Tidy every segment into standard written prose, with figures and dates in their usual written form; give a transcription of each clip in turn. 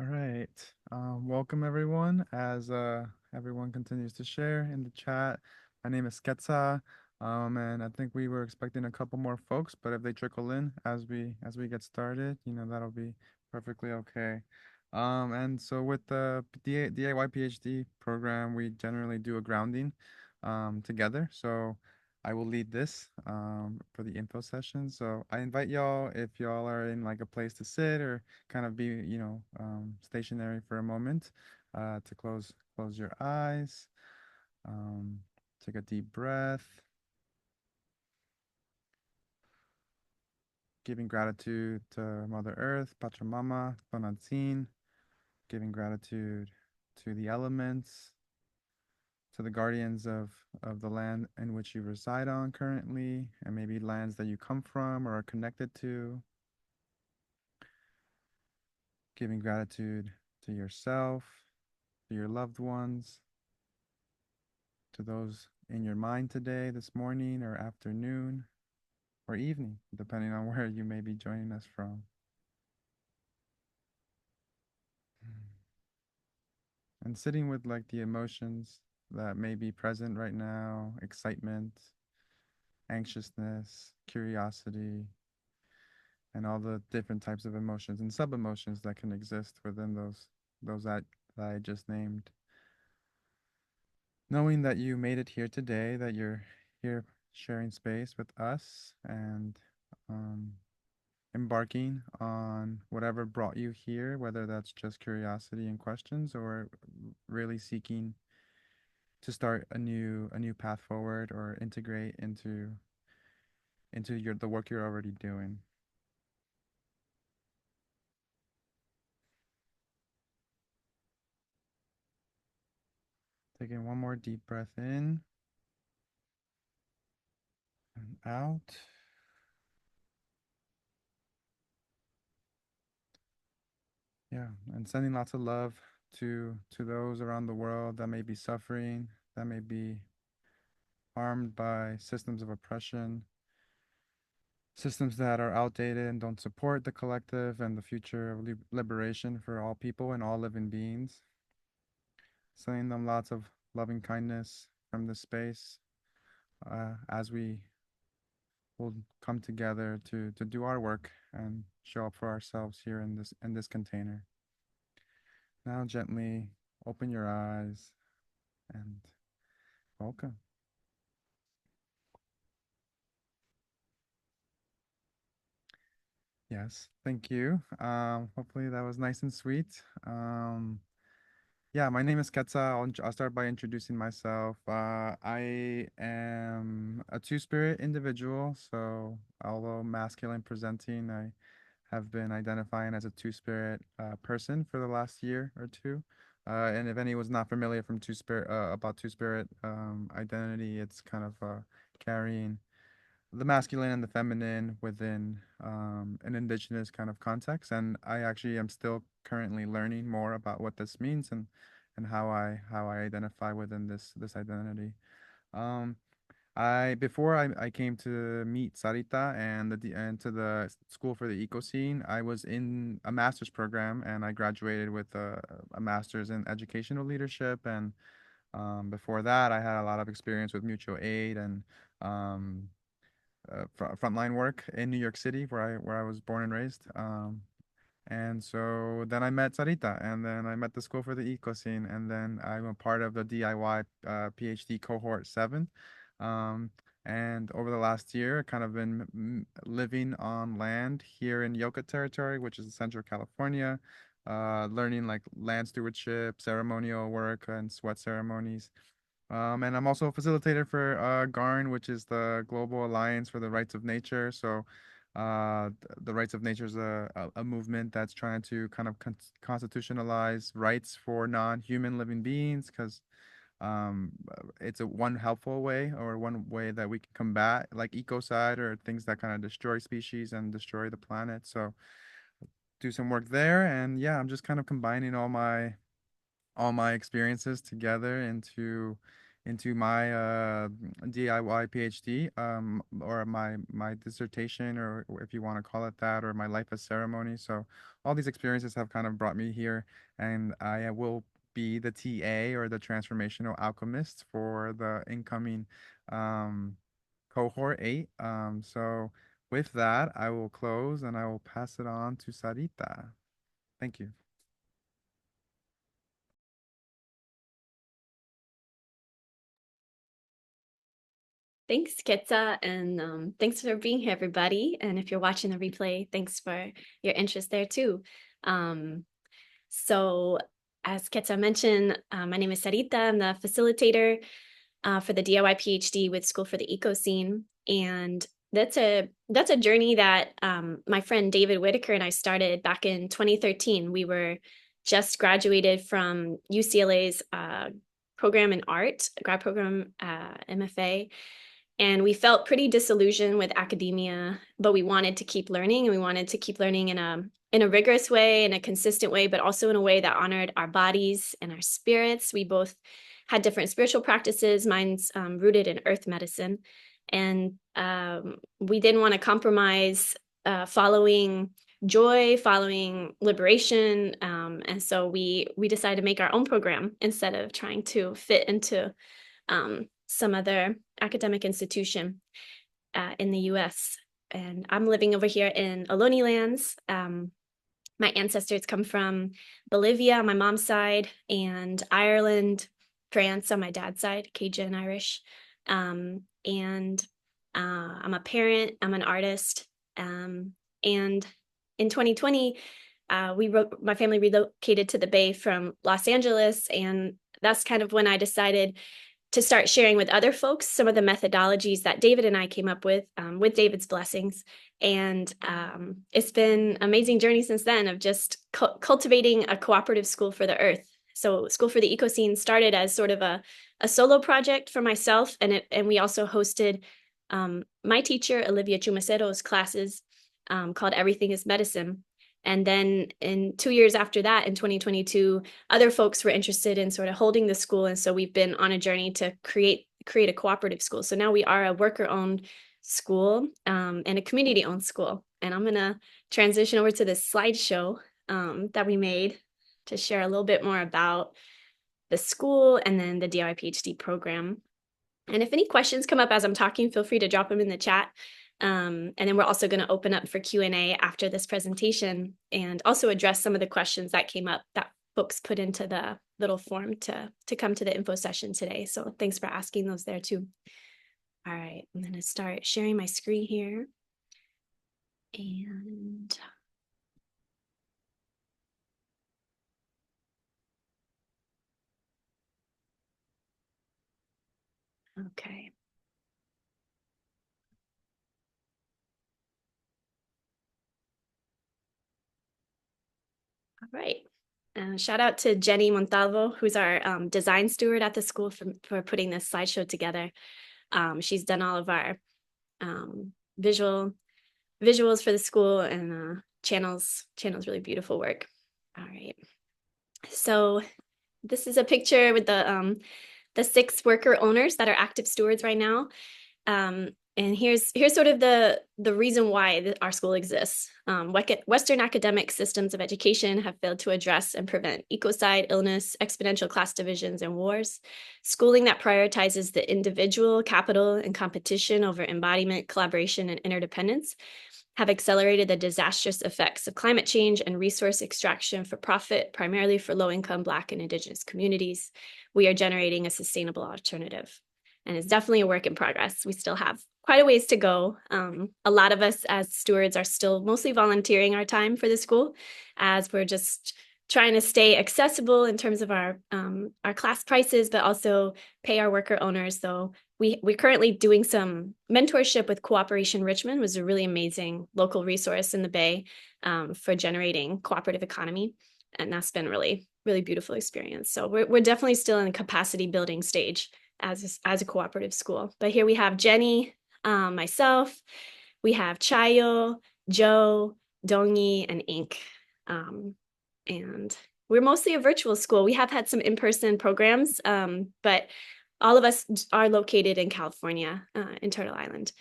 All right. Welcome everyone as everyone continues to share in the chat. My name is Quetza, and I think we were expecting a couple more folks, but if they trickle in as we get started, that'll be perfectly okay. And so with the DIY PhD program, we generally do a grounding together. So I will lead this for the info session. So I invite y'all if y'all are in like a place to sit or kind of be, stationary for a moment, to close your eyes, um, take a deep breath, giving gratitude to Mother Earth, Pachamama, Tonantzin, giving gratitude to the elements, to the guardians of the land in which you reside on currently, and maybe lands that you come from or are connected to, giving gratitude to yourself, to your loved ones, to those in your mind today, this morning or afternoon or evening, depending on where you may be joining us from. And sitting with like the emotions that may be present right now, excitement, anxiousness, curiosity, and all the different types of emotions and sub-emotions that can exist within those that I just named. Knowing that you made it here today, that you're here sharing space with us and um, embarking on whatever brought you here, whether that's just curiosity and questions or really seeking to start a new path forward or integrate into the work you're already doing. Taking one more deep breath in and out. Yeah, and sending lots of love to those around the world that may be suffering, that may be harmed by systems of oppression, systems that are outdated and don't support the collective and the future of liberation for all people and all living beings. Sending them lots of loving kindness from this space, as we will come together to do our work and show up for ourselves here in this container. Now gently open your eyes and welcome. Yes, thank you. Hopefully that was nice and sweet. Yeah, my name is Ketsa. I'll start by introducing myself. I am a two-spirit individual, so although masculine presenting, I have been identifying as a two-spirit person for the last year or two. And if anyone was not familiar from two-spirit about two-spirit identity, it's kind of carrying the masculine and the feminine within an indigenous kind of context. And I actually am still currently learning more about what this means and how I identify within this identity. Um, I before I came to meet Sarita and to the school for the Ecocene, I was in a master's program and I graduated with a master's in educational leadership. And before that, I had a lot of experience with mutual aid and um, frontline work in New York City, where I was born and raised. And so then I met Sarita, and then I met the School for the Ecocene, and then I'm a part of the DIY PhD cohort 7. Um, and over the last year, I kind of been living on land here in Yoka territory, which is Central California, learning like land stewardship, ceremonial work, and sweat ceremonies. And I'm also a facilitator for GARN, which is the Global Alliance for the Rights of Nature. So, the Rights of Nature is a movement that's trying to kind of constitutionalize rights for non-human living beings, because it's a one helpful way or one way that we can combat like ecocide or things that kind of destroy species and destroy the planet. So, do some work there, and yeah, I'm just kind of combining all my experiences together into my DIY PhD, or my dissertation, or if you want to call it that, or my life as ceremony. So all these experiences have kind of brought me here, and I will be the TA, or the transformational alchemist, for the incoming um, cohort 8. So with that, I will close and I will pass it on to Sarita. Thank you. Thanks, Quetza, and thanks for being here, everybody. And if you're watching the replay, thanks for your interest there too. Um, so, as Quetza mentioned, my name is Sarita. I'm the facilitator for the DIY PhD with School for the Ecocene, and that's a journey that my friend David Whitaker and I started back in 2013. We were just graduated from UCLA's program in art, grad program, MFA. And we felt pretty disillusioned with academia, but we wanted to keep learning, and we wanted to keep learning in a rigorous way, in a consistent way, but also in a way that honored our bodies and our spirits. We both had different spiritual practices. Mine's rooted in earth medicine, and we didn't want to compromise following joy, following liberation, and so we decided to make our own program instead of trying to fit into some other academic institution in the US. And I'm living over here in Ohlone lands. My ancestors come from Bolivia on my mom's side, and Ireland, France on my dad's side, Cajun Irish. And I'm a parent, I'm an artist. And in 2020, my family relocated to the Bay from Los Angeles. And that's kind of when I decided to start sharing with other folks some of the methodologies that David and I came up with David's blessings. And it's been an amazing journey since then of just cultivating a cooperative school for the earth. So School for the Ecocene started as sort of a solo project for myself, and we also hosted my teacher, Olivia Chumacero's classes called Everything is Medicine. And then in 2 years after that, in 2022, other folks were interested in sort of holding the school. And so we've been on a journey to create a cooperative school. So now we are a worker-owned school and a community-owned school. And I'm going to transition over to this slideshow that we made to share a little bit more about the school and then the DIY PhD program. And if any questions come up as I'm talking, feel free to drop them in the chat. And then we're also going to open up for Q&A after this presentation, and also address some of the questions that came up that folks put into the little form to come to the info session today. So thanks for asking those there too. All right, I'm going to start sharing my screen here. And okay. All right. Shout out to Jenny Montalvo, who's our design steward at the school for putting this slideshow together. She's done all of our visuals for the school, and channels really beautiful work. All right. So this is a picture with the 6 worker owners that are active stewards right now. And here's sort of the reason why our school exists. Western academic systems of education have failed to address and prevent ecocide, illness, exponential class divisions, and wars. Schooling that prioritizes the individual, capital, and competition over embodiment, collaboration, and interdependence have accelerated the disastrous effects of climate change and resource extraction for profit, primarily for low-income Black and Indigenous communities. We are generating a sustainable alternative. And it's definitely a work in progress. We still have quite a ways to go. A lot of us as stewards are still mostly volunteering our time for the school, as we're just trying to stay accessible in terms of our class prices, but also pay our worker owners. So we're currently doing some mentorship with Cooperation Richmond, was a really amazing local resource in the Bay for generating cooperative economy. And that's been really, really beautiful experience. So we're definitely still in the capacity building stage as a cooperative school. But here we have Jenny, myself, we have Chayo, Joe, Dongi, and Ink. And we're mostly a virtual school. We have had some in-person programs, but all of us are located in California, in Turtle Island.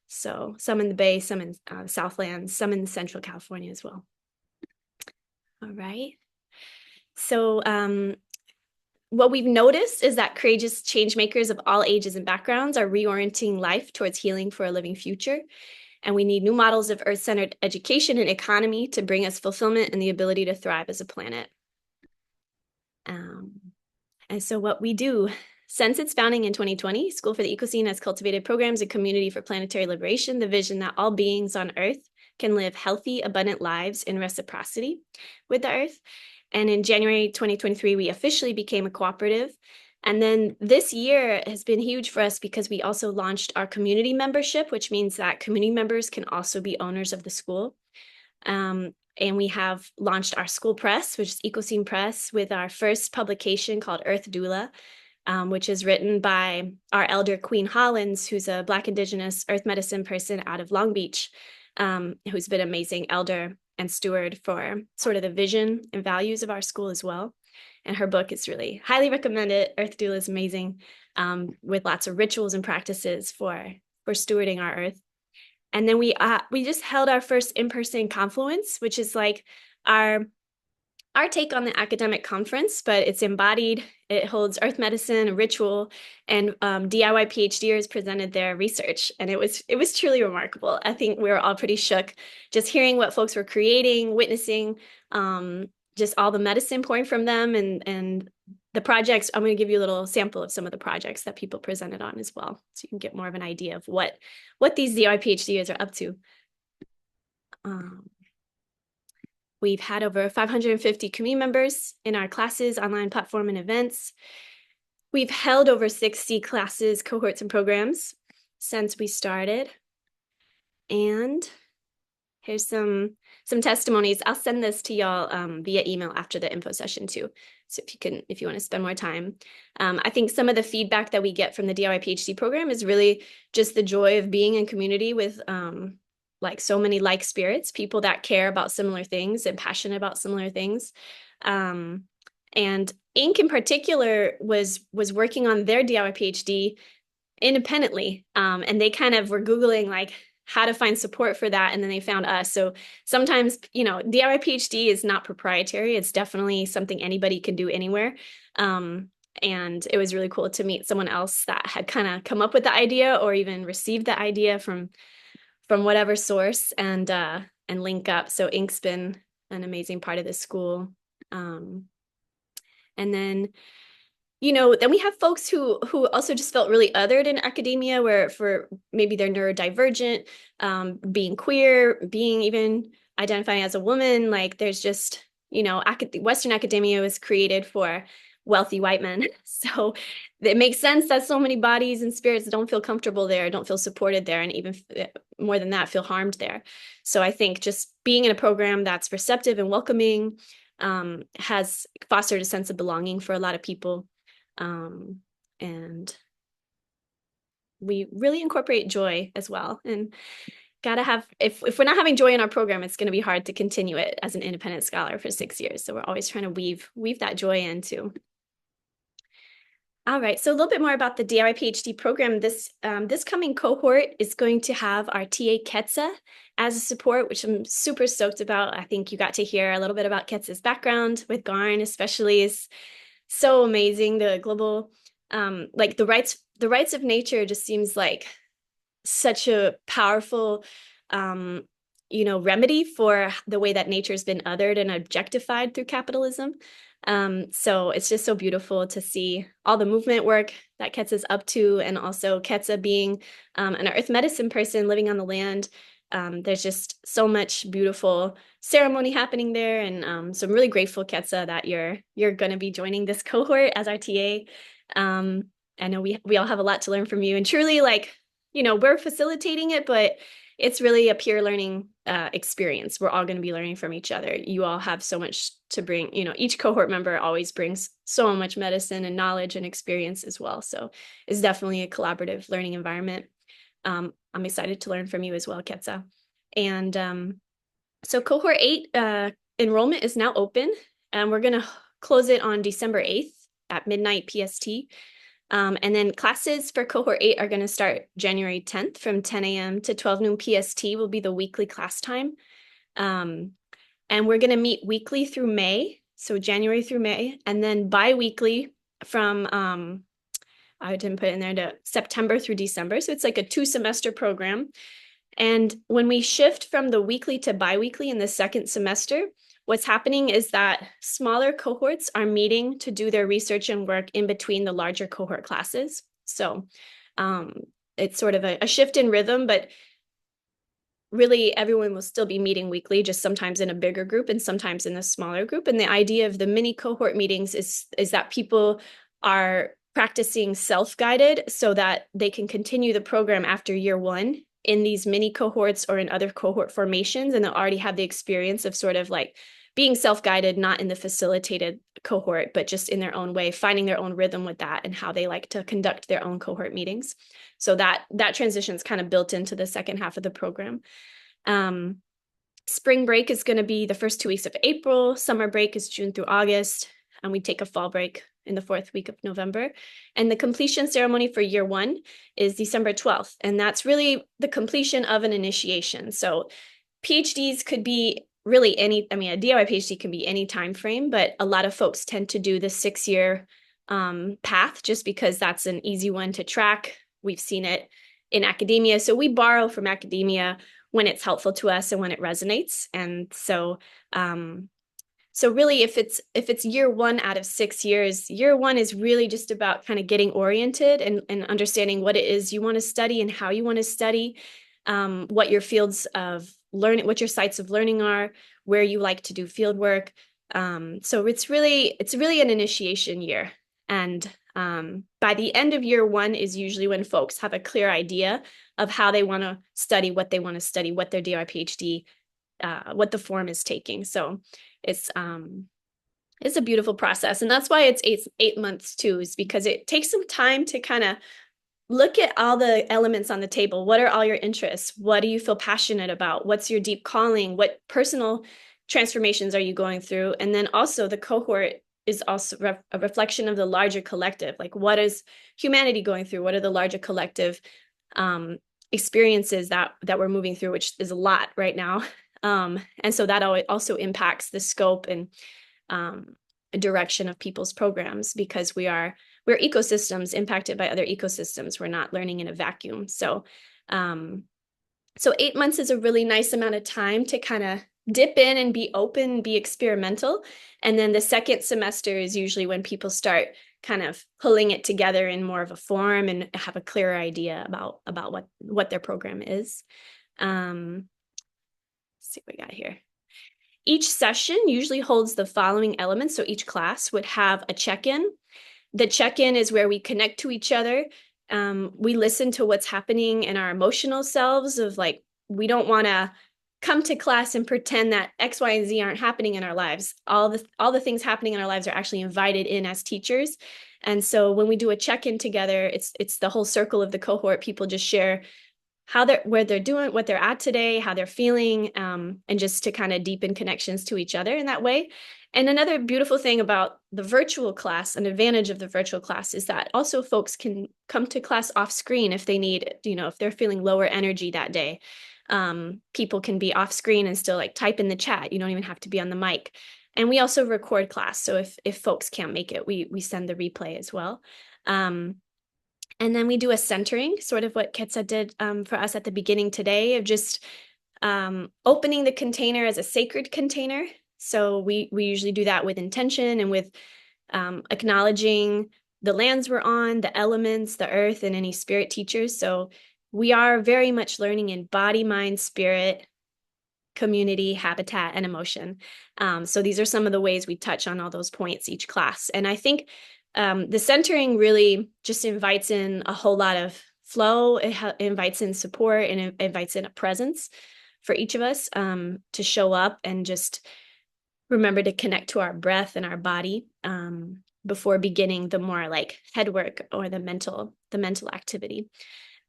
So some in the Bay, some in Southland, some in Central California as well. All right. So what we've noticed is that courageous change makers of all ages and backgrounds are reorienting life towards healing for a living future. And we need new models of earth-centered education and economy to bring us fulfillment and the ability to thrive as a planet. And so what we do, since its founding in 2020, School for the Ecocene has cultivated programs and community for planetary liberation, the vision that all beings on Earth can live healthy, abundant lives in reciprocity with the Earth. And in January 2023, we officially became a cooperative. And then this year has been huge for us because we also launched our community membership, which means that community members can also be owners of the school. And we have launched our school press, which is Ecocene Press, with our first publication called Earth Doula, which is written by our elder Queen Hollins, who's a Black Indigenous earth medicine person out of Long Beach, who's been an amazing elder and steward for sort of the vision and values of our school as well. And her book is really highly recommended. Earth Doula is amazing, with lots of rituals and practices for stewarding our earth. And then we just held our first in-person confluence, which is like our take on the academic conference, but it's embodied. It holds earth medicine, a ritual, and DIY PhDers presented their research. And it was truly remarkable. I think we were all pretty shook just hearing what folks were creating, witnessing just all the medicine pouring from them, and the projects. I'm going to give you a little sample of some of the projects that people presented on as well, so you can get more of an idea of what these DIY PhDers are up to. We've had over 550 community members in our classes, online platform, and events. We've held over 60 classes, cohorts, and programs since we started. And here's some testimonies. I'll send this to y'all via email after the info session too. So if you want to spend more time. I think some of the feedback that we get from the DIY PhD program is really just the joy of being in community with like so many like spirits, people that care about similar things and passionate about similar things. And Inc. in particular was working on their DIY PhD independently. And they kind of were Googling like how to find support for that. And then they found us. So sometimes, DIY PhD is not proprietary. It's definitely something anybody can do anywhere. And it was really cool to meet someone else that had kind of come up with the idea or even received the idea from whatever source and link up. So Inc.'s been an amazing part of the school. And then then we have folks who also just felt really othered in academia, where for maybe they're neurodivergent, being queer, being even identifying as a woman. Like there's just, Western academia was created for wealthy white men. So it makes sense that so many bodies and spirits don't feel comfortable there, don't feel supported there, and even more than that, feel harmed there. So I think just being in a program that's receptive and welcoming has fostered a sense of belonging for a lot of people. And we really incorporate joy as well. And gotta have, if we're not having joy in our program, it's going to be hard to continue it as an independent scholar for 6 years. So we're always trying to weave that joy in too. All right, so a little bit more about the DIY PhD program. This coming cohort is going to have our TA Quetza as a support, which I'm super stoked about. I think you got to hear a little bit about Quetza's background with Garn, especially, is so amazing. The global, like the rights of nature just seems like such a powerful, remedy for the way that nature's been othered and objectified through capitalism. So it's just so beautiful to see all the movement work that Quetza's up to, and also Quetza being an earth medicine person living on the land. There's just so much beautiful ceremony happening there, and so I'm really grateful, Quetza, that you're going to be joining this cohort as our TA. I know we all have a lot to learn from you, and truly, we're facilitating it, but it's really a peer learning experience. We're all going to be learning from each other. You all have so much to bring. Each cohort member always brings so much medicine and knowledge and experience as well. So it's definitely a collaborative learning environment. I'm excited to learn from you as well, Quetza. And so cohort 8 enrollment is now open, and we're going to close it on December 8th at midnight PST. And then classes for cohort 8 are going to start January 10th from 10 a.m. to 12 noon PST will be the weekly class time. And we're going to meet weekly through May, so January through May, and then bi-weekly from, I didn't put it in there, to September through December. So it's like a 2-semester program. And when we shift from the weekly to bi-weekly in the second semester, what's happening is that smaller cohorts are meeting to do their research and work in between the larger cohort classes. So it's sort of a shift in rhythm, but really everyone will still be meeting weekly, just sometimes in a bigger group and sometimes in a smaller group. And the idea of the mini cohort meetings is that people are practicing self-guided so that they can continue the program after year 1 in these mini cohorts or in other cohort formations, and they'll already have the experience of sort of like being self-guided, not in the facilitated cohort, but just in their own way, finding their own rhythm with that and how they like to conduct their own cohort meetings. So that transition is kind of built into the second half of the program. Spring break is going to be the first 2 weeks of April. Summer break is June through August, and we take a fall break in the 4th week of November. And the completion ceremony for year 1 is December 12th. And that's really the completion of an initiation. So PhDs could be really any, I mean, a DIY PhD can be any time frame, but a lot of folks tend to do the 6-year path just because that's an easy one to track. We've seen it in academia. So we borrow from academia when it's helpful to us and when it resonates. And so so really, if it's year 1 out of 6 years, year 1 is really just about kind of getting oriented and understanding what it is you want to study and how you want to study, what your fields of learning, what your sites of learning are, where you like to do field work. So it's really an initiation year. And by the end of year 1 is usually when folks have a clear idea of how they want to study, what they want to study, what their DIY PhD, what the form is taking. So it's a beautiful process. And that's why it's 8 months too, is because it takes some time to kind of look at all the elements on the table. What are all your interests? What do you feel passionate about? What's your deep calling? What personal transformations are you going through? And then also the cohort is also a reflection of the larger collective. Like, what is humanity going through? What are the larger collective experiences that we're moving through, which is a lot right now. And so that also impacts the scope and direction of people's programs, because we're ecosystems impacted by other ecosystems. We're not learning in a vacuum. So 8 months is a really nice amount of time to kind of dip in and be open, be experimental. And then the second semester is usually when people start kind of pulling it together in more of a form and have a clearer idea about what their program is. Let's see what we got here. Each session usually holds the following elements. So each class would have a check-in. The check-in is where we connect to each other. We listen to what's happening in our emotional selves of like, we don't want to come to class and pretend that X, Y, and Z aren't happening in our lives. All the things happening in our lives are actually invited in as teachers. And so when we do a check-in together, it's the whole circle of the cohort. People just share where they're doing, what they're at today, how they're feeling, and just to kind of deepen connections to each other in that way. And another beautiful thing about the virtual class, an advantage of the virtual class, is that also folks can come to class off screen if they need, if they're feeling lower energy that day. People can be off screen and still like type in the chat. You don't even have to be on the mic. And we also record class. So if folks can't make it, we send the replay as well. And then we do a centering, sort of what Quetza did for us at the beginning today, of just opening the container as a sacred container. So we usually do that with intention and with acknowledging the lands we're on, the elements, the earth, and any spirit teachers. So we are very much learning in body, mind, spirit, community, habitat, and emotion. So these are some of the ways we touch on all those points each class. And I think the centering really just invites in a whole lot of flow. It invites in support, and it invites in a presence for each of us to show up and just remember to connect to our breath and our body before beginning the more like head work or the mental activity.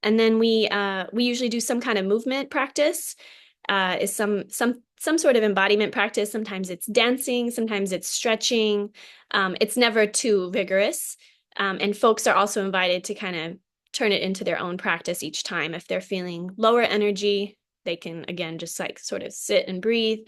And then we usually do some kind of movement practice, is some sort of embodiment practice. Sometimes it's dancing, sometimes it's stretching. It's never too vigorous. And folks are also invited to kind of turn it into their own practice each time. If they're feeling lower energy, they can, again, just like sort of sit and breathe.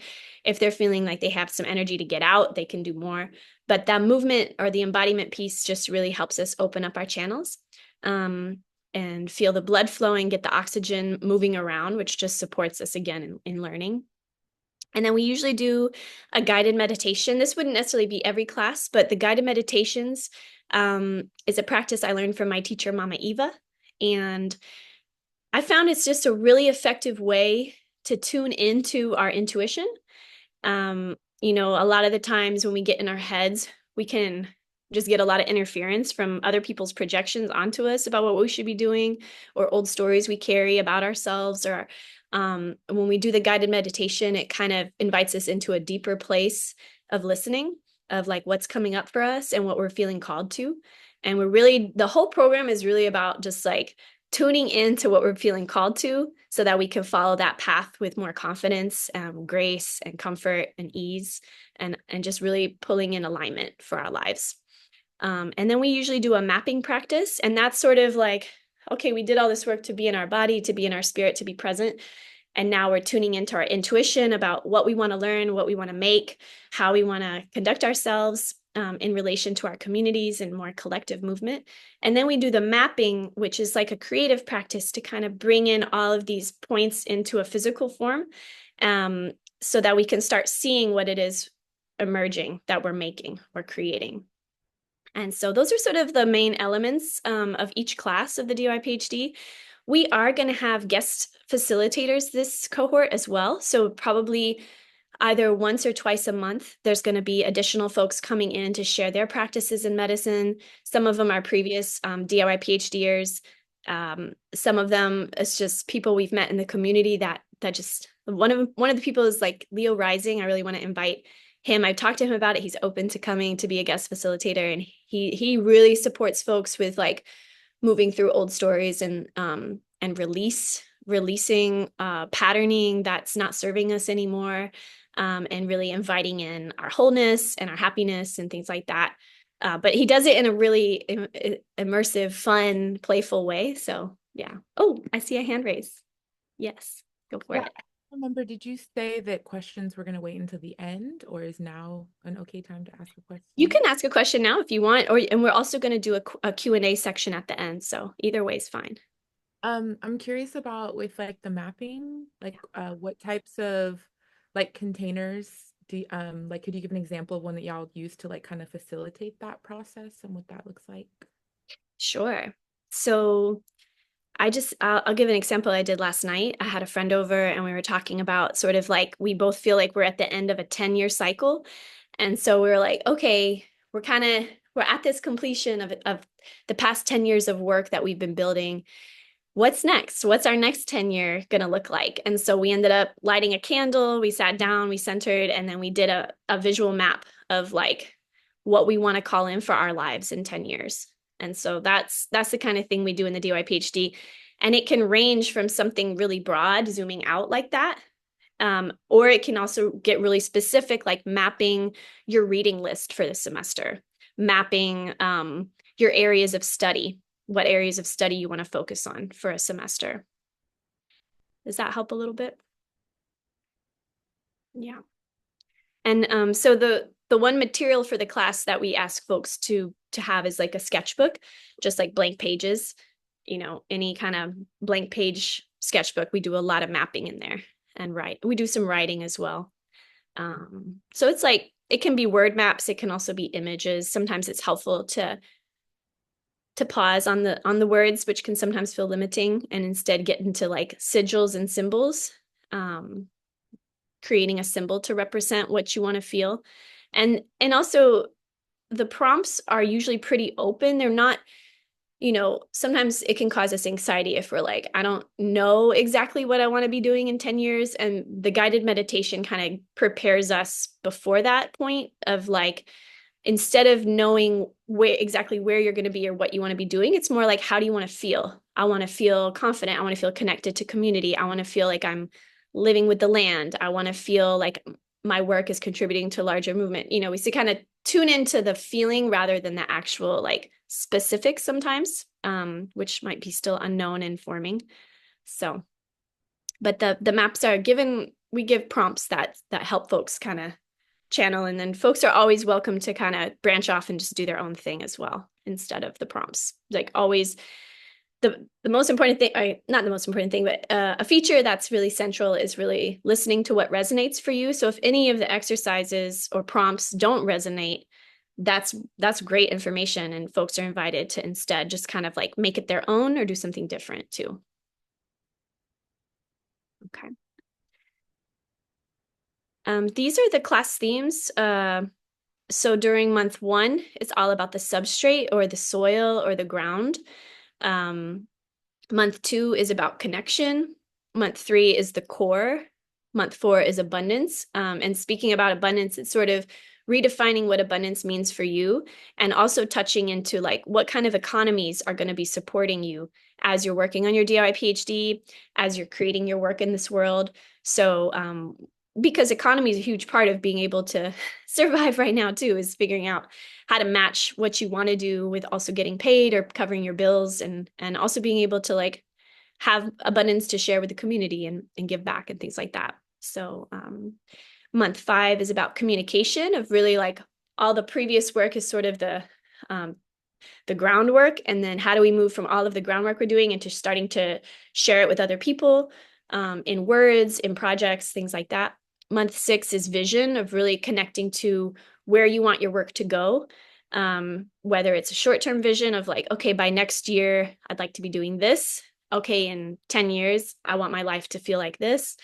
If they're feeling like they have some energy to get out, they can do more. But that movement or the embodiment piece just really helps us open up our channels and feel the blood flowing, get the oxygen moving around, which just supports us again in learning. And then we usually do a guided meditation. This wouldn't necessarily be every class, but the guided meditations is a practice I learned from my teacher, Mama Eva. And I found it's just a really effective way to tune into our intuition. A lot of the times when we get in our heads, we can just get a lot of interference from other people's projections onto us about what we should be doing, or old stories we carry about ourselves. Or when we do the guided meditation, it kind of invites us into a deeper place of listening, of like what's coming up for us and what we're feeling called to. And the whole program is really about just like tuning into what we're feeling called to so that we can follow that path with more confidence, grace and comfort and ease, and just really pulling in alignment for our lives. And then we usually do a mapping practice, and that's sort of like, okay, we did all this work to be in our body, to be in our spirit, to be present. And now we're tuning into our intuition about what we want to learn, what we want to make, how we want to conduct ourselves in relation to our communities and more collective movement. And then we do the mapping, which is like a creative practice to kind of bring in all of these points into a physical form, so that we can start seeing what it is emerging that we're making or creating. And so those are sort of the main elements of each class of the DOI PhD. We are going to have guest facilitators this cohort as well. So probably either once or twice a month, there's going to be additional folks coming in to share their practices in medicine. Some of them are previous DIY PhDers. Some of them it's just people we've met in the community that just one of the people is like Leo Rising. I really want to invite him. I've talked to him about it. He's open to coming to be a guest facilitator, and he really supports folks with like moving through old stories and releasing patterning that's not serving us anymore, and really inviting in our wholeness and our happiness and things like that. But he does it in a really immersive, fun, playful way. So yeah. Oh, I see a hand raise. Yes, go for it. Remember, did you say that questions were going to wait until the end, or is now an okay time to ask a question? You can ask a question now if you want, and we're also going to do a Q&A section at the end. So either way is fine. I'm curious about with like the mapping, like what types of like containers do like could you give an example of one that y'all use to like kind of facilitate that process and what that looks like? Sure. So I'll give an example I did last night. I had a friend over and we were talking about sort of like, we both feel like we're at the end of a 10-year cycle. And so we were like, okay, we're at this completion of the past 10 years of work that we've been building. What's next? What's our next 10-year going to look like? And so we ended up lighting a candle, we sat down, we centered, and then we did a visual map of like what we want to call in for our lives in 10 years. And so that's the kind of thing we do in the DOI PhD. And it can range from something really broad, zooming out like that, or it can also get really specific, like mapping your reading list for the semester, mapping your areas of study, what areas of study you want to focus on for a semester. Does that help a little bit? Yeah. And so the one material for the class that we ask folks to have is like a sketchbook, just like blank pages, any kind of blank page sketchbook. We do a lot of mapping in there and we do some writing as well. So it's like, it can be word maps. It can also be images. Sometimes it's helpful to pause on the words, which can sometimes feel limiting, and instead get into like sigils and symbols, creating a symbol to represent what you want to feel. And also the prompts are usually pretty open. They're not, sometimes it can cause us anxiety if we're like, I don't know exactly what I want to be doing in 10 years. And the guided meditation kind of prepares us before that point of like, instead of knowing exactly where you're going to be or what you want to be doing, it's more like, how do you want to feel? I want to feel confident. I want to feel connected to community. I want to feel like I'm living with the land. I want to feel like my work is contributing to larger movement. You know, we kind of tune into the feeling rather than the actual like specifics sometimes, which might be still unknown and forming. So, but the maps are given, we give prompts that help folks kind of channel, and then folks are always welcome to kind of branch off and just do their own thing as well instead of the prompts. Like always, the most important thing, not the most important thing, but a feature that's really central is really listening to what resonates for you. So if any of the exercises or prompts don't resonate, that's great information, and folks are invited to instead just kind of like make it their own or do something different too. Okay. These are the class themes. So during month 1, it's all about the substrate or the soil or the ground. Month 2 is about connection. Month 3 is the core. Month 4 is abundance. And speaking about abundance, it's sort of redefining what abundance means for you, and also touching into like what kind of economies are going to be supporting you as you're working on your DIY PhD, as you're creating your work in this world. So because economy is a huge part of being able to survive right now too, is figuring out how to match what you want to do with also getting paid or covering your bills, and also being able to like have abundance to share with the community and give back and things like that. So month 5 is about communication, of really like all the previous work is sort of the groundwork, and then how do we move from all of the groundwork we're doing into starting to share it with other people in words, in projects, things like that. Month 6 is vision, of really connecting to where you want your work to go, whether it's a short-term vision of like, okay, by next year, I'd like to be doing this. Okay, in 10 years, I want my life to feel like this.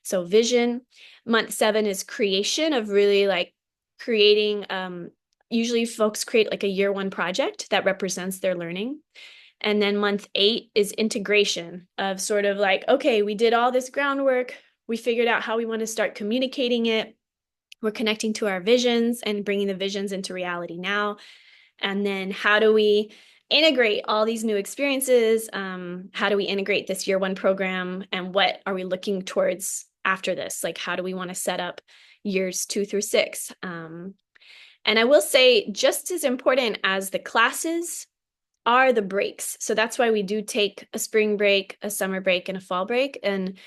So vision. Month 7 is creation, of really like creating, usually folks create like a year 1 project that represents their learning. And then month 8 is integration, of sort of like, okay, we did all this groundwork. We figured out how we want to start communicating it. We're connecting to our visions and bringing the visions into reality now. And then how do we integrate all these new experiences? How do we integrate this year 1 program? And what are we looking towards after this? Like, how do we want to set up years 2 through 6? And I will say, just as important as the classes are the breaks. So that's why we do take a spring break, a summer break, and a fall break. And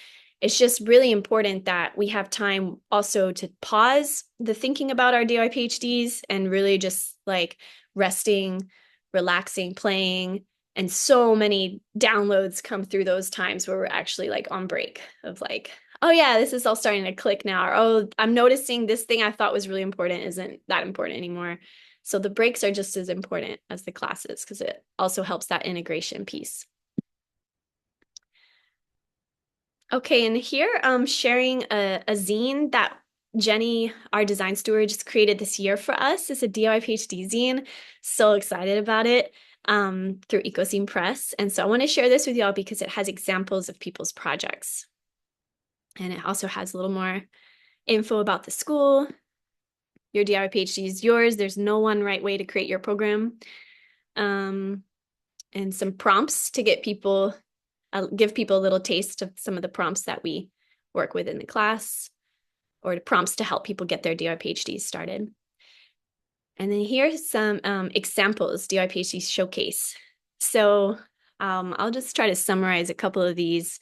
it's just really important that we have time also to pause the thinking about our DIY PhDs and really just like resting, relaxing, playing. And so many downloads come through those times where we're actually like on break, of like, oh yeah, this is all starting to click now. Or, oh, I'm noticing this thing I thought was really important isn't that important anymore. So the breaks are just as important as the classes, because it also helps that integration piece. Okay, and here I'm sharing a zine that Jenny, our design steward, just created this year for us. It's a DIY PhD zine. So excited about it, through Ecocene Press. And so I want to share this with y'all because it has examples of people's projects. And it also has a little more info about the school. Your DIY PhD is yours. There's no one right way to create your program. And some prompts to get people, give people a little taste of some of the prompts that we work with in the class, or prompts to help people get their DIY PhDs started. And then here's some examples, DIY PhD showcase. So I'll just try to summarize a couple of these.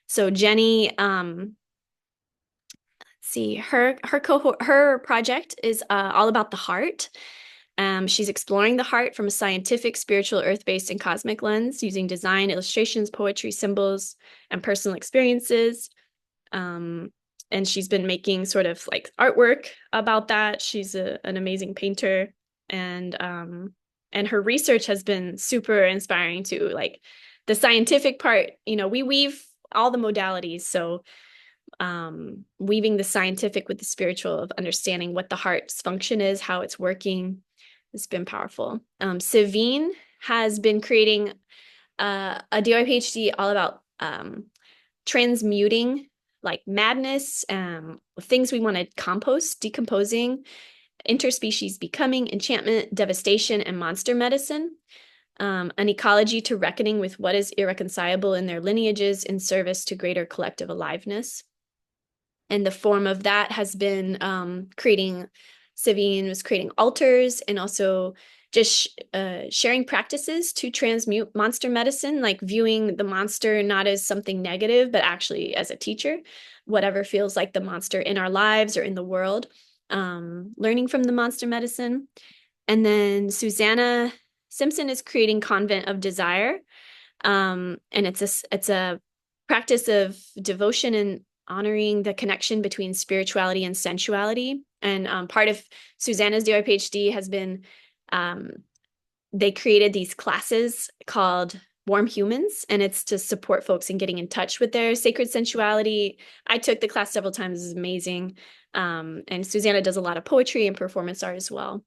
So Jenny, let's see, her project is all about the heart. She's exploring the heart from a scientific, spiritual, earth-based, and cosmic lens, using design, illustrations, poetry, symbols, and personal experiences. And she's been making sort of like artwork about that. She's an amazing painter, and her research has been super inspiring too. Like the scientific part, you know, we weave all the modalities. So weaving the scientific with the spiritual, of understanding what the heart's function is, how it's working. It's been powerful. Savine has been creating a DIY PhD all about transmuting like madness, things we want to compost, decomposing, interspecies becoming, enchantment, devastation, and monster medicine. An ecology to reckoning with what is irreconcilable in their lineages in service to greater collective aliveness. And the form of that has been Savine was creating altars and also just sharing practices to transmute monster medicine, like viewing the monster not as something negative, but actually as a teacher, whatever feels like the monster in our lives or in the world, learning from the monster medicine. And then Susanna Simpson is creating Convent of Desire. And it's a practice of devotion and honoring the connection between spirituality and sensuality. And part of Susanna's DOI PhD has been they created these classes called Warm Humans, and it's to support folks in getting in touch with their sacred sensuality. I took the class several times. It's amazing. And Susanna does a lot of poetry and performance art as well.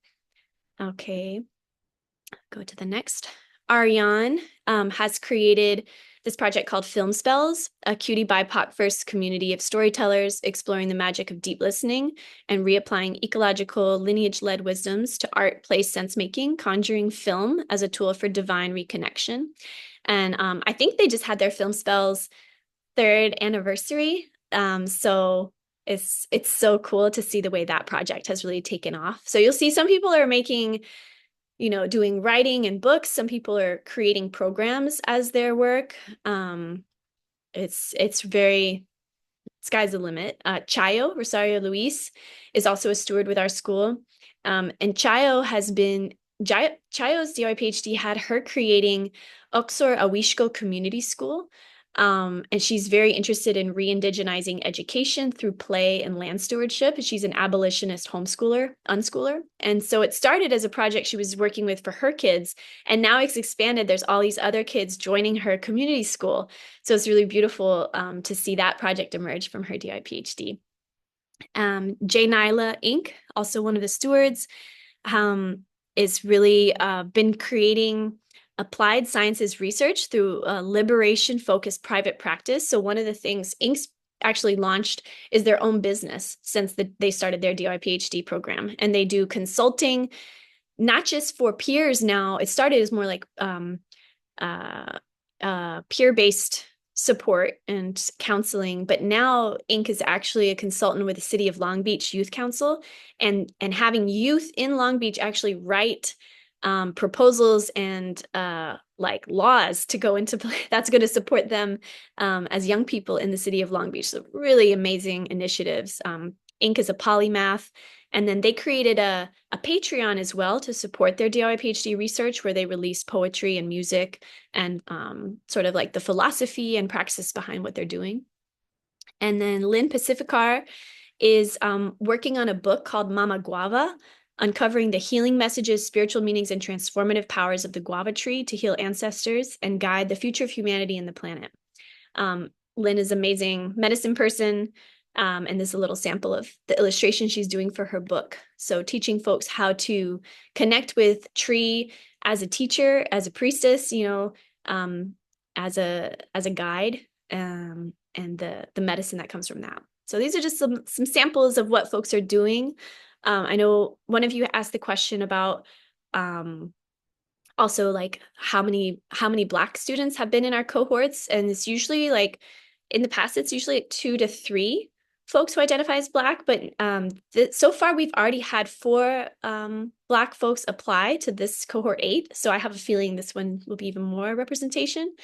Okay, go to the next. Ariane has created this project called Film Spells, a cutie BIPOC first community of storytellers exploring the magic of deep listening and reapplying ecological lineage-led wisdoms to art, play, sense-making, conjuring film as a tool for divine reconnection. And I think they just had their Film Spells 3rd anniversary. So it's so cool to see the way that project has really taken off. So you'll see some people are making, doing writing and books. Some people are creating programs as their work. It's very, sky's the limit. Chayo, Rosario Luis, is also a steward with our school. And Chayo's DOI PhD had her creating Oxor Awishko Community School. And she's very interested in re-indigenizing education through play and land stewardship. She's an abolitionist unschooler. And so it started as a project she was working with for her kids, and now it's expanded. There's all these other kids joining her community school. So it's really beautiful to see that project emerge from her DI PhD. J. Nyla Inc., also one of the stewards, is really been creating applied sciences research through liberation-focused private practice. So one of the things Inc.'s actually launched is their own business since they started their DOI PhD program. And they do consulting, not just for peers now. It started as more like peer-based support and counseling, but now Inc. is actually a consultant with the City of Long Beach Youth Council, and having youth in Long Beach actually write proposals and like laws to go into play that's going to support them as young people in the city of Long Beach. So really amazing initiatives. Inc. is a polymath, and then they created a Patreon as well to support their DOI PhD research, where they release poetry and music and sort of like the philosophy and praxis behind what they're doing. And then Lynn Pacificar is working on a book called Mama Guava, uncovering the healing messages, spiritual meanings, and transformative powers of the guava tree to heal ancestors and guide the future of humanity and the planet. Lynn is an amazing medicine person, and this is a little sample of the illustration she's doing for her book. So teaching folks how to connect with tree as a teacher, as a priestess, as a guide, and the medicine that comes from that. So these are just some samples of what folks are doing. I know one of you asked the question about also like how many Black students have been in our cohorts, and it's usually like in the past it's usually like 2 to 3 folks who identify as Black, but so far we've already had 4 Black folks apply to this cohort 8, so I have a feeling this one will be even more representation.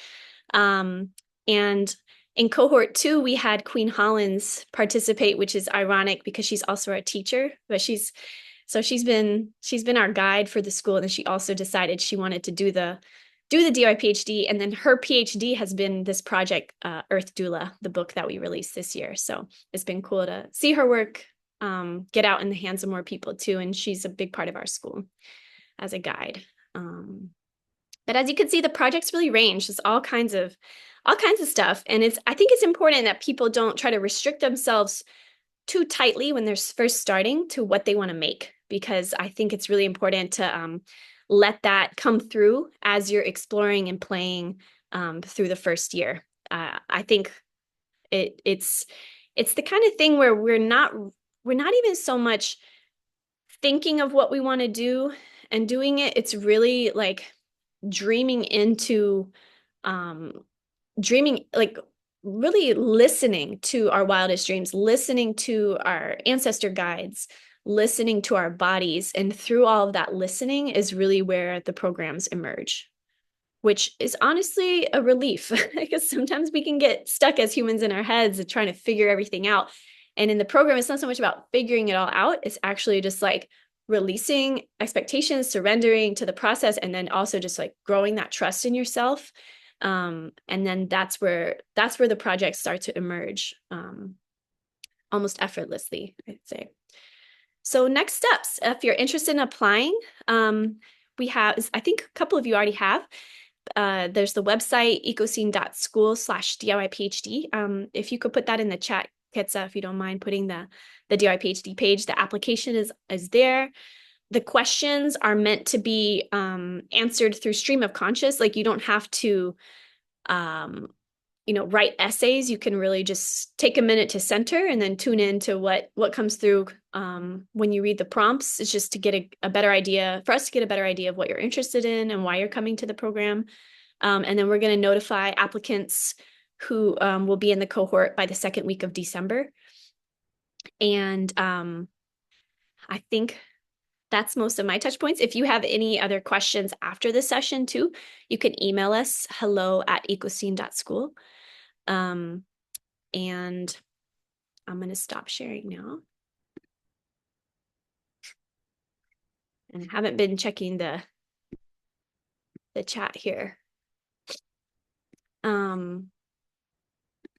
And in cohort 2, we had Queen Hollins participate, which is ironic because she's also our teacher, but she's been our guide for the school, and then she also decided she wanted to do the DOI PhD, and then her PhD has been this project, Earth Doula, the book that we released this year. So it's been cool to see her work get out in the hands of more people too, and she's a big part of our school as a guide. But as you can see, the projects really range. There's all kinds of stuff. And I think it's important that people don't try to restrict themselves too tightly when they're first starting to what they want to make, because I think it's really important to let that come through as you're exploring and playing through the first year. I think it's the kind of thing where we're not even so much thinking of what we want to do and doing it. It's really like dreaming like really listening to our wildest dreams, listening to our ancestor guides, listening to our bodies. And through all of that listening is really where the programs emerge, which is honestly a relief because sometimes we can get stuck as humans in our heads and trying to figure everything out. And in the program, it's not so much about figuring it all out. It's actually just like releasing expectations, surrendering to the process, and then also just like growing that trust in yourself. And then that's where the projects start to emerge almost effortlessly, I'd say. So next steps, if you're interested in applying, we have, I think a couple of you already have. There's the website ecocene.school/DIY PhD. If you could put that in the chat, Quetza, if you don't mind putting the DIY PhD page, the application is there. The questions are meant to be answered through stream of conscious. Like you don't have to write essays. You can really just take a minute to center and then tune in to what comes through when you read the prompts. It's just to get a better idea, for us to get a better idea of what you're interested in and why you're coming to the program. And then we're going to notify applicants who will be in the cohort by the second week of December. And I think that's most of my touch points. If you have any other questions after the session too, you can email us hello@ecocene.school. And I'm going to stop sharing now. And I haven't been checking the chat here.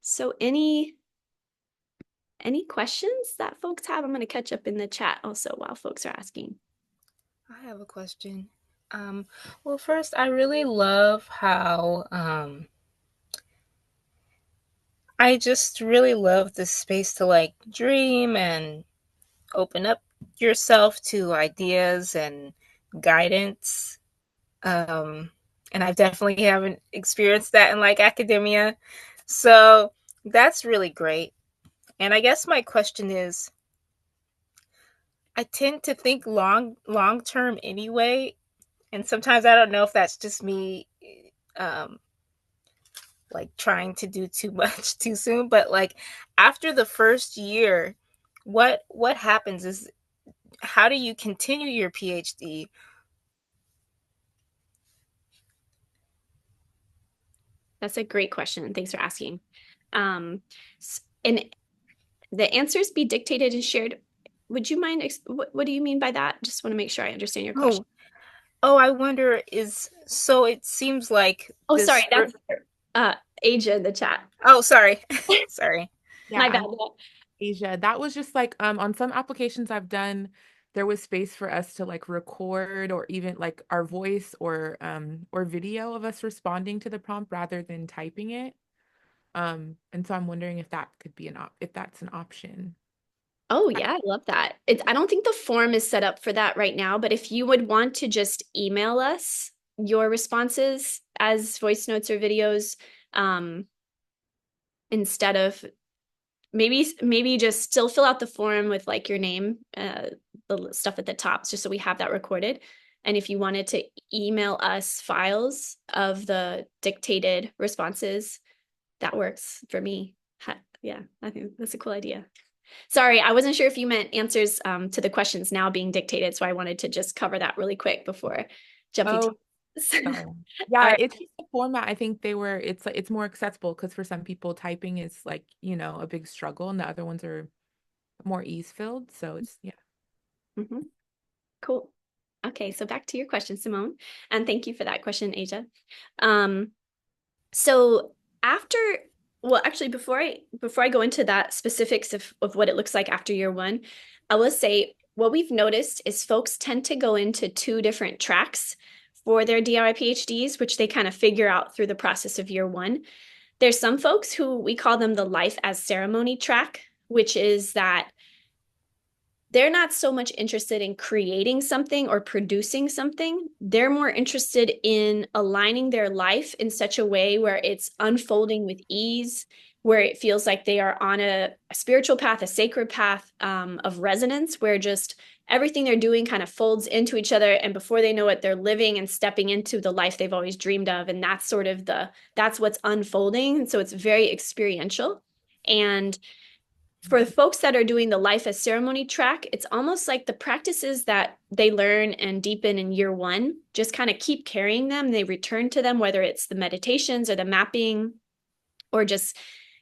So any questions that folks have? I'm going to catch up in the chat also while folks are asking. I have a question. Well, first, I really love how I just really love this space to like dream and open up yourself to ideas and guidance. And I've definitely haven't experienced that in like academia. So that's really great. And I guess my question is, I tend to think long term anyway, and sometimes I don't know if that's just me like trying to do too much too soon, but like after the first year, what happens is, how do you continue your PhD? That's a great question. Thanks for asking. And the answers be dictated and shared. Would you mind, what do you mean by that? Just want to make sure I understand your question. Oh, I wonder so it seems like Oh, sorry, that's Asia in the chat. Oh, sorry. Sorry. Yeah, My bad. Asia. That was just like on some applications I've done, there was space for us to like record or even like our voice or video of us responding to the prompt rather than typing it. And so I'm wondering if that could be if that's an option. Oh yeah, I love that. I don't think the form is set up for that right now, but if you would want to just email us your responses as voice notes or videos, instead of maybe just still fill out the form with like your name, the stuff at the top, just so we have that recorded. And if you wanted to email us files of the dictated responses, that works for me. Yeah, I think that's a cool idea. Sorry, I wasn't sure if you meant answers to the questions now being dictated, so I wanted to just cover that really quick before jumping to yeah, it's just the format. I think it's more accessible because for some people typing is like, a big struggle and the other ones are more ease filled. So it's Cool. Okay, so back to your question, Simone, and thank you for that question, Asia. So actually, before I go into that specifics of what it looks like after year one, I will say what we've noticed is folks tend to go into two different tracks for their DIY PhDs, which they kind of figure out through the process of year one. There's some folks who we call them the life as ceremony track, which is that they're not so much interested in creating something or producing something. They're more interested in aligning their life in such a way where it's unfolding with ease, where it feels like they are on a spiritual path, a sacred path of resonance, where just everything they're doing kind of folds into each other, and before they know it, they're living and stepping into the life they've always dreamed of, and that's sort of that's what's unfolding. And so it's very experiential. And for the folks that are doing the life as ceremony track, it's almost like the practices that they learn and deepen in year one just kind of keep carrying them. They return to them, whether it's the meditations or the mapping or just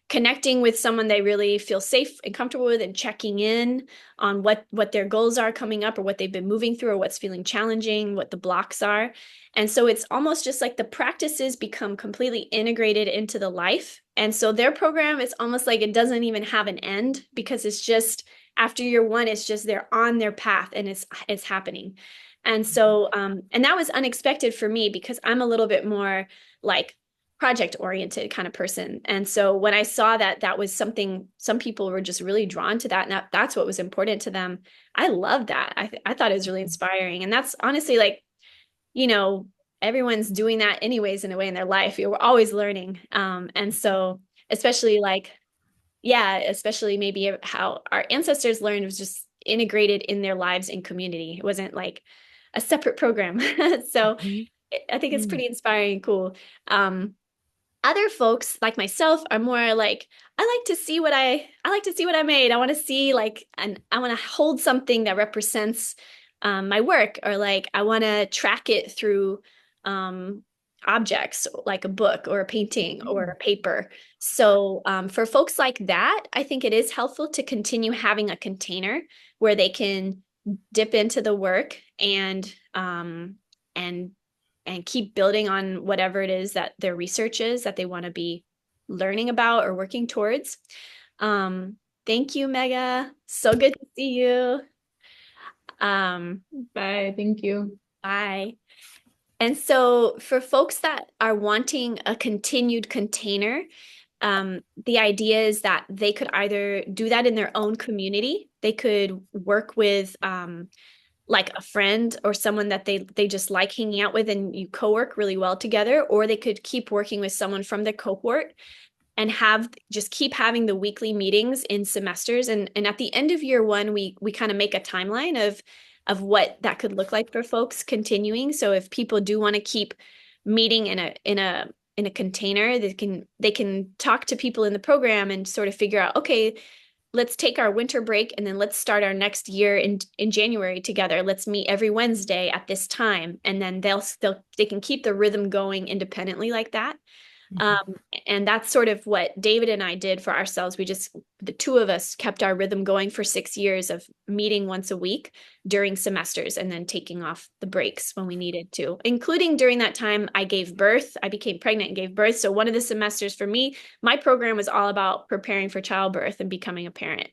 connecting with someone they really feel safe and comfortable with, and checking in on what their goals are coming up, or what they've been moving through, or what's feeling challenging, what the blocks are. And so it's almost just like the practices become completely integrated into the life. And so their program is almost like it doesn't even have an end, because it's just after year one, it's just they're on their path and it's happening. And so and that was unexpected for me, because I'm a little bit more like project oriented kind of person. And so when I saw that was something, some people were just really drawn to that, and that's what was important to them. I love that. I thought it was really inspiring. And that's honestly like, everyone's doing that anyways in a way in their life. We're always learning. And so especially like, yeah, especially maybe how our ancestors learned was just integrated in their lives in community. It wasn't like a separate program. So I think it's pretty inspiring and cool. Other folks like myself are more like, I like to see what I made. I want to see like, and I want to hold something that represents my work, or like I want to track it through objects like a book or a painting or a paper. So for folks like that, I think it is helpful to continue having a container where they can dip into the work and keep building on whatever it is that their research is that they want to be learning about or working towards. Thank you, Mega. So good to see you. Bye. Thank you. Bye. And so for folks that are wanting a continued container, the idea is that they could either do that in their own community. They could work with like a friend or someone that they just like hanging out with, and you co-work really well together, or they could keep working with someone from the cohort and just keep having the weekly meetings in semesters. And at the end of year one, we kind of make a timeline of what that could look like for folks continuing. So if people do want to keep meeting in a container, they can talk to people in the program and sort of figure out, okay, let's take our winter break and then let's start our next year in January together. Let's meet every Wednesday at this time. And then they can keep the rhythm going independently like that. And that's sort of what David and I did for ourselves. The two of us kept our rhythm going for 6 years of meeting once a week during semesters and then taking off the breaks when we needed to, including during that time I gave birth. I became pregnant and gave birth. So one of the semesters for me, my program was all about preparing for childbirth and becoming a parent.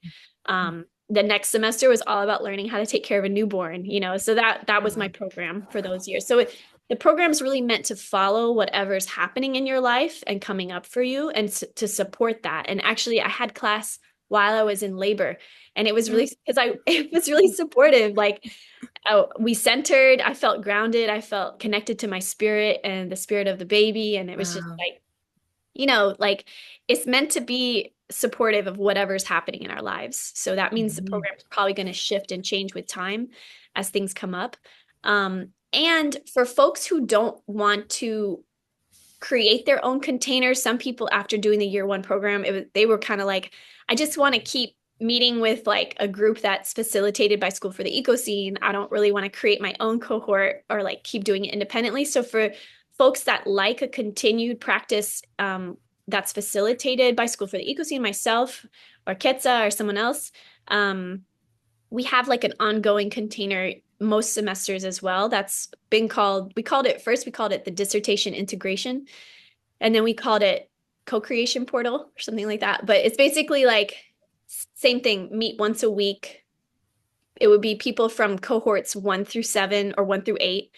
The next semester was all about learning how to take care of a newborn, so that was my program for those years. So the program's really meant to follow whatever's happening in your life and coming up for you, and to support that. And actually, I had class while I was in labor, and it was really it was really supportive. Like we centered, I felt grounded, I felt connected to my spirit and the spirit of the baby, and it was just like, like it's meant to be supportive of whatever's happening in our lives. So that means the program is probably going to shift and change with time as things come up. And for folks who don't want to create their own containers, some people after doing the year one program, they were kind of like, I just want to keep meeting with like a group that's facilitated by School for the Ecocene. I don't really want to create my own cohort or like keep doing it independently. So for folks that like a continued practice that's facilitated by School for the Ecocene, myself or Quetza or someone else, we have like an ongoing container most semesters as well. That's been we called it the dissertation integration. And then we called it co-creation portal or something like that. But it's basically like same thing, meet once a week. It would be people from cohorts 1 through 7 or 1 through 8.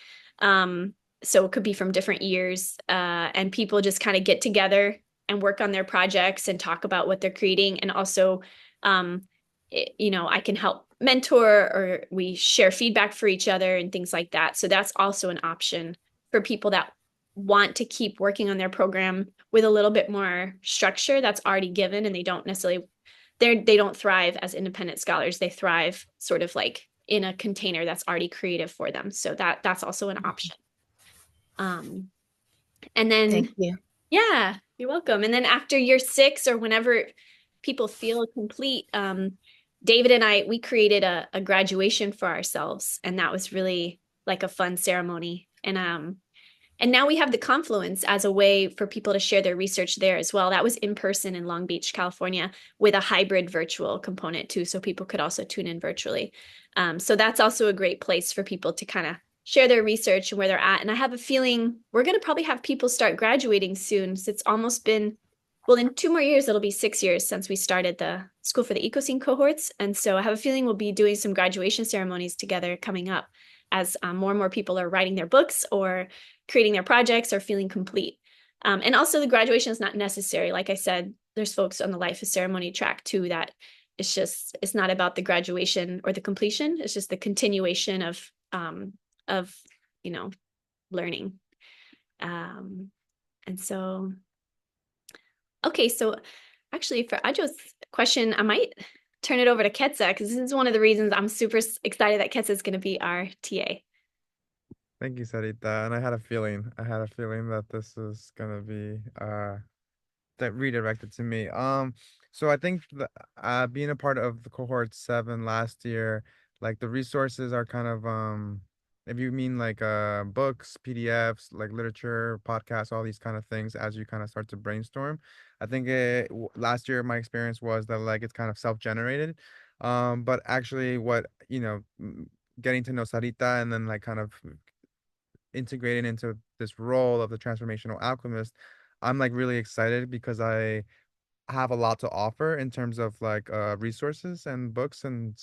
So it could be from different years. And people just kind of get together and work on their projects and talk about what they're creating. And also, I can help mentor, or we share feedback for each other and things like that. So that's also an option for people that want to keep working on their program with a little bit more structure that's already given, and they don't thrive as independent scholars. They thrive sort of like in a container that's already created for them. So that's also an option. And then, Thank you. yeah, you're welcome. And then after year 6 or whenever people feel complete, David and I, we created a graduation for ourselves, and that was really like a fun ceremony. And now we have the Confluence as a way for people to share their research there as well. That was in person in Long Beach, California, with a hybrid virtual component too, so people could also tune in virtually. So that's also a great place for people to kind of share their research and where they're at. And I have a feeling we're going to probably have people start graduating soon. So it's almost been, well, in 2 more years, it'll be 6 years since we started the School for the Ecocene cohorts. And so I have a feeling we'll be doing some graduation ceremonies together coming up as more and more people are writing their books or creating their projects or feeling complete. And also the graduation is not necessary. Like I said, there's folks on the Life of Ceremony track too that it's not about the graduation or the completion. It's just the continuation of, learning. And so, okay, so actually for Ajo's question, I might turn it over to Quetza because this is one of the reasons I'm super excited that Quetza is going to be our TA. Thank you, Sarita. And I had a feeling. I had a feeling that this is gonna be that redirected to me. So I think being a part of the cohort 7 last year, like the resources are kind of if you mean like books, PDFs, like literature, podcasts, all these kind of things as you kind of start to brainstorm. I think last year my experience was that like it's kind of self-generated. But actually what, getting to know Sarita and then like kind of integrating into this role of the transformational alchemist, I'm like really excited because I have a lot to offer in terms of like resources and books and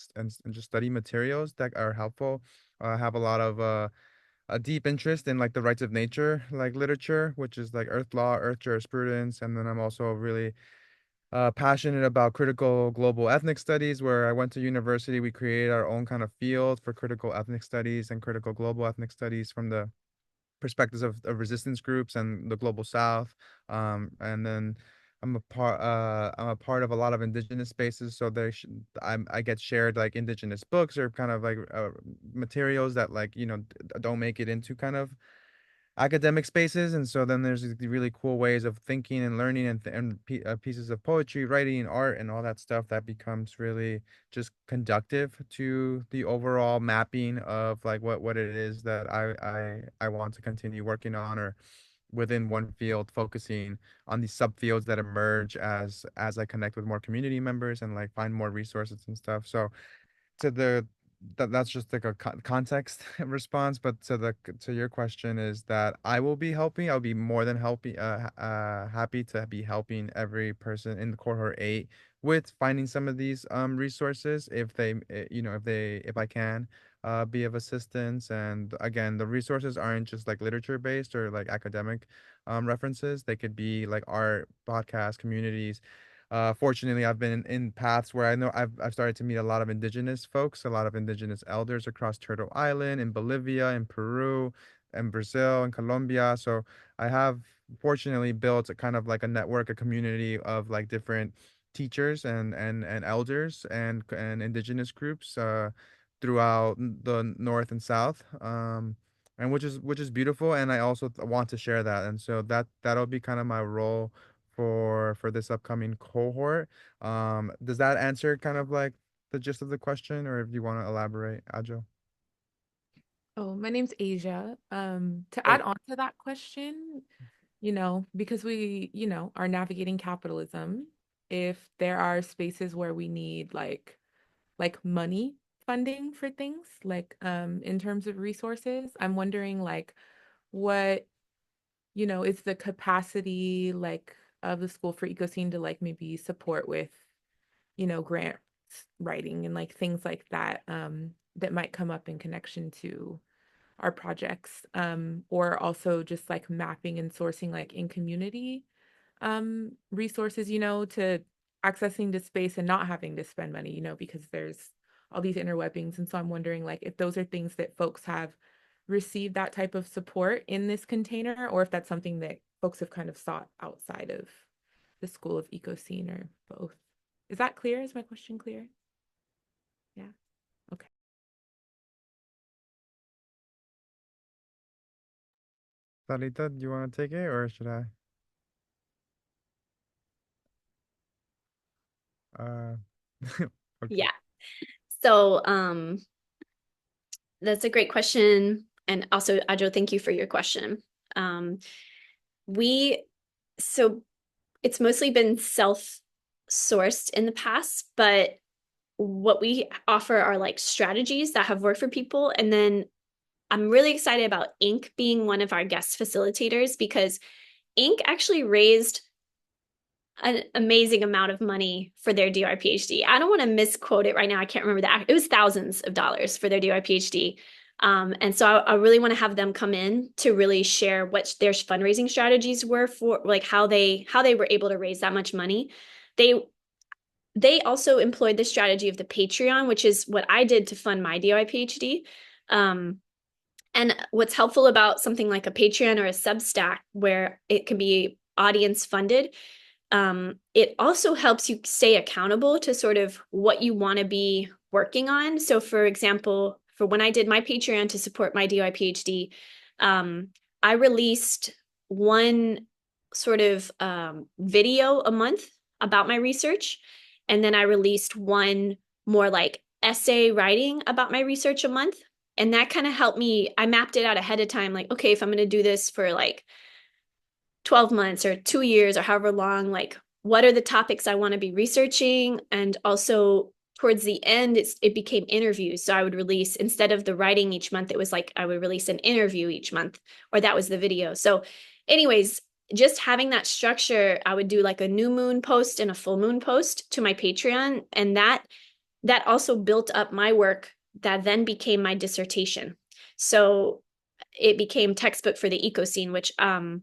just study materials that are helpful. I have a lot of a deep interest in like the rights of nature, like literature, which is like earth law, earth jurisprudence, and then I'm also really passionate about critical global ethnic studies. Where I went to university, we created our own kind of field for critical ethnic studies and critical global ethnic studies from the perspectives of resistance groups and the global south. And then I'm a part of a lot of indigenous spaces, so I get shared like indigenous books or kind of like materials that like don't make it into kind of academic spaces. And so then there's these really cool ways of thinking and learning pieces of poetry, writing, art, and all that stuff that becomes really just conductive to the overall mapping of like what it is that I want to continue working on, or within one field focusing on these subfields that emerge as I connect with more community members and like find more resources and stuff. So to that's just like a context response, but to your question is that I will be helping. I'll be more than happy to be helping every person in the cohort 8 with finding some of these resources if if I can be of assistance. And again, the resources aren't just like literature based or like academic references. They could be like art, podcast, communities. Fortunately, I've been in paths where I know I've started to meet a lot of indigenous folks, a lot of indigenous elders across Turtle Island, in Bolivia, in Peru, in Brazil, in Colombia. So I have fortunately built a kind of like a network, a community of like different teachers and elders and indigenous groups throughout the north and south. And which is beautiful, and I also want to share that, and so that'll be kind of my role for this upcoming cohort. Does that answer kind of like the gist of the question, or if you want to elaborate, Ajo? Oh, my name's Asia. To Oh, add on to that question, because we, are navigating capitalism, if there are spaces where we need like money funding for things, like in terms of resources, I'm wondering like what, is the capacity like of the School for Ecoscene to like maybe support with, grants writing and like things like that that might come up in connection to our projects, or also just like mapping and sourcing like in community resources, to accessing the space and not having to spend money, because there's all these interwebbings. And so I'm wondering like if those are things that folks have received that type of support in this container, or if that's something that folks have kind of sought outside of the School of Ecoscene, or both. Is that clear? Is my question clear? Yeah. Okay. Sarita, do you want to take it or should I? Uh, okay. Yeah. So that's a great question. And also, Ajo, thank you for your question. Um, so it's mostly been self-sourced in the past, but what we offer are like strategies that have worked for people. And then I'm really excited about Inc. being one of our guest facilitators because Inc. actually raised an amazing amount of money for their DOI PhD. I don't want to misquote it right now. I can't remember that. It was thousands of dollars for their DOI PhD. And so I really want to have them come in to really share what their fundraising strategies were for, like how they were able to raise that much money. They also employed the strategy of the Patreon, which is what I did to fund my DOI PhD. And what's helpful about something like a Patreon or a Substack, where it can be audience funded, it also helps you stay accountable to sort of what you want to be working on. So, for example, for when I did my Patreon to support my DOI PhD, I released one sort of video a month about my research. And then I released one more like essay writing about my research a month. And that kind of helped me. I mapped it out ahead of time, like, okay, if I'm going to do this for like 12 months or 2 years or however long, like what are the topics I want to be researching? And also towards the end, it became interviews. So I would release, instead of the writing each month, it was like I would release an interview each month, or that was the video. So anyways, just having that structure, I would do like a new moon post and a full moon post to my Patreon. And that also built up my work that then became my dissertation. So it became textbook for the Ecocene, which I'm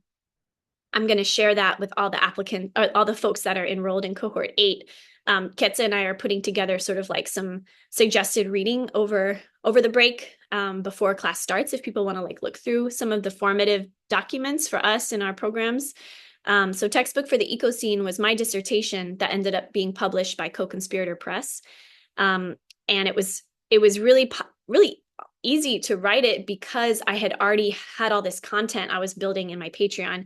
going to share that with all the applicants, or all the folks that are enrolled in cohort 8. Quetza and I are putting together sort of like some suggested reading over the break before class starts, if people want to like look through some of the formative documents for us in our programs. So textbook for the Ecocene was my dissertation that ended up being published by Co-Conspirator Press. And it was really easy to write it because I had already had all this content I was building in my Patreon.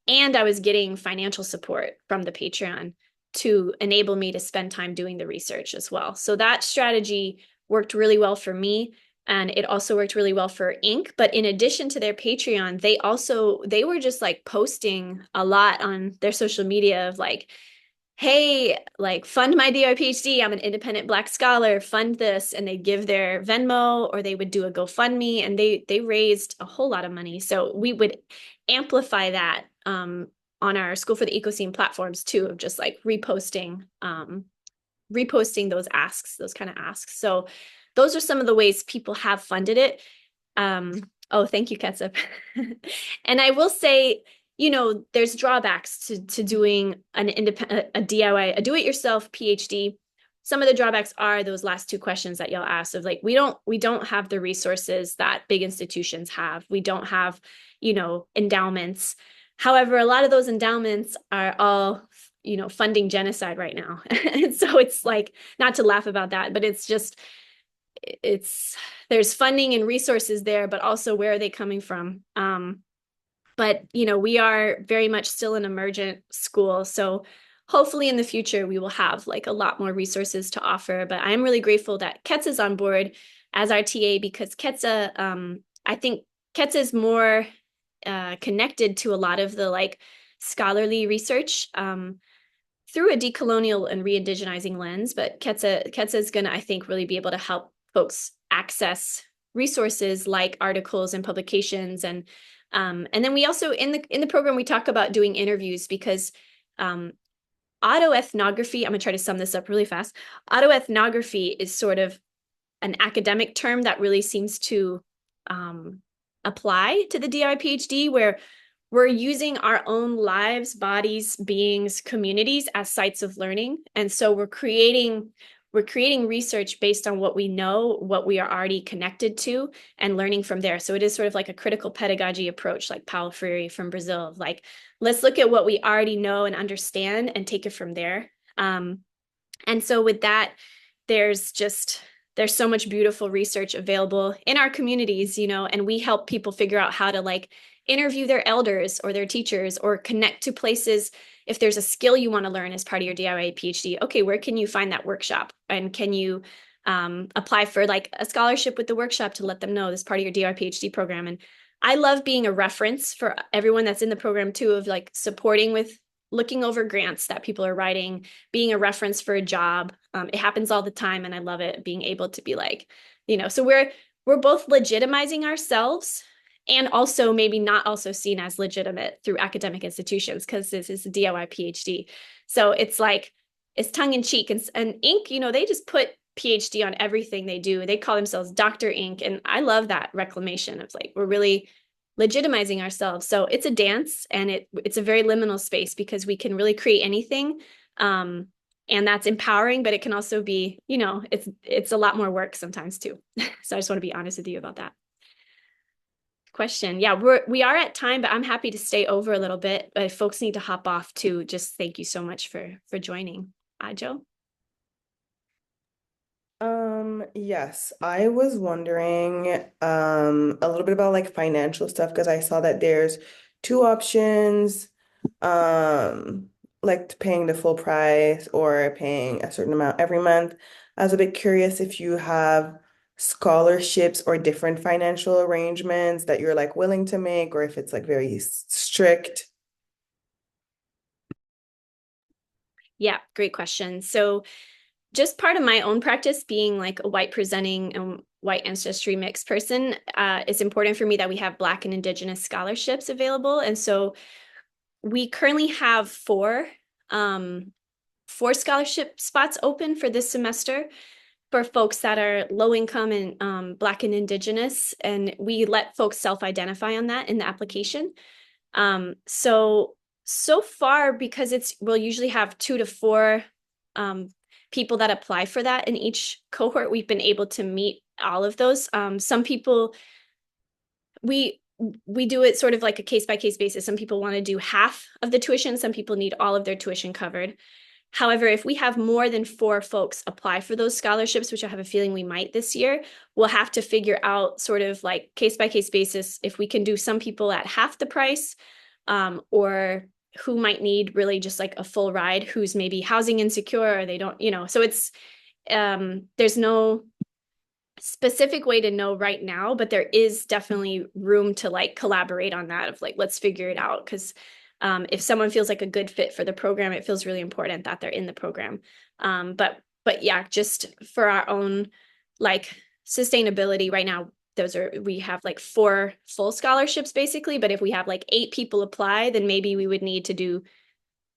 And I was getting financial support from the Patreon to enable me to spend time doing the research as well. So that strategy worked really well for me. And it also worked really well for Inc. But in addition to their Patreon, they were just like posting a lot on their social media of like, hey, like fund my DOI PhD. I'm an independent Black scholar, fund this. And they give their Venmo, or they would do a GoFundMe, and they raised a whole lot of money. So we would amplify that on our School for the Ecocene platforms too, of just like reposting those asks, those kind of asks. So those are some of the ways people have funded it. Oh, thank you, Ketsup. And I will say, there's drawbacks to doing an independent, a DIY, a do-it-yourself PhD. Some of the drawbacks are those last two questions that y'all asked of like, we don't have the resources that big institutions have. We don't have, endowments. However, a lot of those endowments are all, funding genocide right now. And so it's like, not to laugh about that, but it's just, there's funding and resources there, but also where are they coming from? But we are very much still an emergent school, so hopefully in the future we will have like a lot more resources to offer. But I'm really grateful that Quetza is on board as our TA, because Quetza, I think Quetza is more connected to a lot of the like scholarly research through a decolonial and re-indigenizing lens. But Quetza is going to, I think, really be able to help folks access resources like articles and publications. And then we also in the program we talk about doing interviews, because autoethnography, I'm gonna try to sum this up really fast. Autoethnography is sort of an academic term that really seems to apply to the DI PhD, where we're using our own lives, bodies, beings, communities as sites of learning. And so we're creating research based on what we know, what we are already connected to, and learning from there. So it is sort of like a critical pedagogy approach, like Paulo Freire from Brazil, like, let's look at what we already know and understand and take it from there. And so with that, there's so much beautiful research available in our communities, and we help people figure out how to like interview their elders or their teachers, or connect to places. If there's a skill you want to learn as part of your DIY PhD, okay, where can you find that workshop? And can you apply for like a scholarship with the workshop to let them know this part of your DIY PhD program? And I love being a reference for everyone that's in the program too, of like supporting with looking over grants that people are writing, being a reference for a job. It happens all the time, and I love it, being able to be like, so we're both legitimizing ourselves, and also maybe not also seen as legitimate through academic institutions, because this is a DIY PhD. So it's like, it's tongue in cheek. And Inc., they just put PhD on everything they do. They call themselves Dr. Inc. And I love that reclamation of like, we're really legitimizing ourselves. So it's a dance, and it's a very liminal space, because we can really create anything. And that's empowering, but it can also be, it's a lot more work sometimes too. So I just want to be honest with you about that. Question. Yeah, we are at time, but I'm happy to stay over a little bit. But if folks need to hop off too, just thank you so much for joining. Joe? Yes, I was wondering a little bit about like financial stuff, because I saw that there's two options, like paying the full price or paying a certain amount every month. I was a bit curious if you have scholarships or different financial arrangements that you're like willing to make, or if it's like very strict. Yeah, great question. So just part of my own practice, being like a white presenting and white ancestry mixed person, it's important for me that we have Black and Indigenous scholarships available. And so we currently have four scholarship spots open for this semester for folks that are low income and Black and Indigenous. And we let folks self-identify on that in the application. So far, because we'll usually have 2 to 4 people that apply for that in each cohort, we've been able to meet all of those. Some people, we do it sort of like a case-by-case basis. Some people want to do half of the tuition. Some people need all of their tuition covered. However, if we have more than 4 folks apply for those scholarships, which I have a feeling we might this year, we'll have to figure out sort of like case-by-case basis if we can do some people at half the price, or who might need really just like a full ride, who's maybe housing insecure, or they don't, so it's, there's no specific way to know right now, but there is definitely room to like collaborate on that, of like, let's figure it out. Because if someone feels like a good fit for the program, it feels really important that they're in the program. But yeah, just for our own like sustainability right now, we have like 4 full scholarships basically. But if we have like 8 people apply, then maybe we would need to do